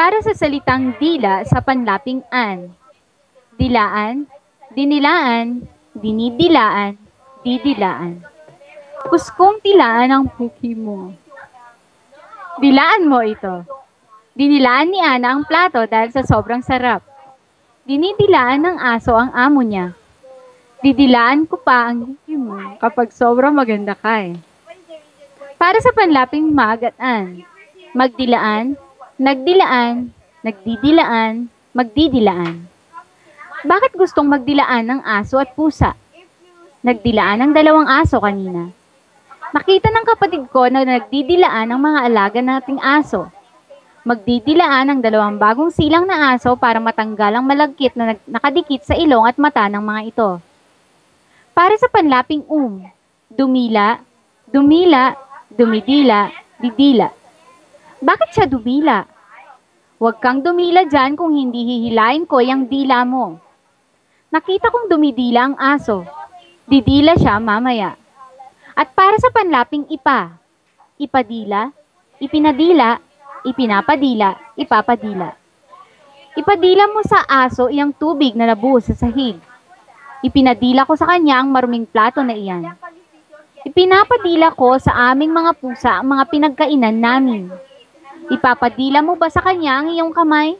Para sa salitang dila sa panlaping an. Dilaan, dinilaan, dinidilaan, didilaan. Puskong tilaan ang puki mo. Dilaan mo ito. Dinilaan ni Ana ang plato dahil sa sobrang sarap. Dinidilaan ng aso ang amo niya. Didilaan ko pa ang hiki mo kapag sobrang maganda ka eh. Para sa panlaping mag at an. Magdilaan, nagdilaan, nagdidilaan, magdidilaan. Bakit gustong magdilaan ng aso at pusa? Nagdilaan ng dalawang aso kanina. Nakita ng kapatid ko na nagdidilaan ang mga alaga nating aso. Magdidilaan ang dalawang bagong silang na aso para matanggal ang malagkit na nakadikit sa ilong at mata ng mga ito. Para sa panlaping dumila, dumila, dumidila, didila. Bakit siya dumila? Huwag kang dumila dyan kung hindi hihilain ko yung dila mo. Nakita kong dumidila ang aso. Didila siya mamaya. At para sa panlaping ipadila, ipinadila, ipinapadila, ipapadila. Ipadila mo sa aso iyang tubig na nabuhos sa sahig. Ipinadila ko sa kanya ang maruming plato na iyan. Ipinapadila ko sa aming mga pusa ang mga pinagkainan namin. Ipapadila mo ba sa kanya ang iyong kamay?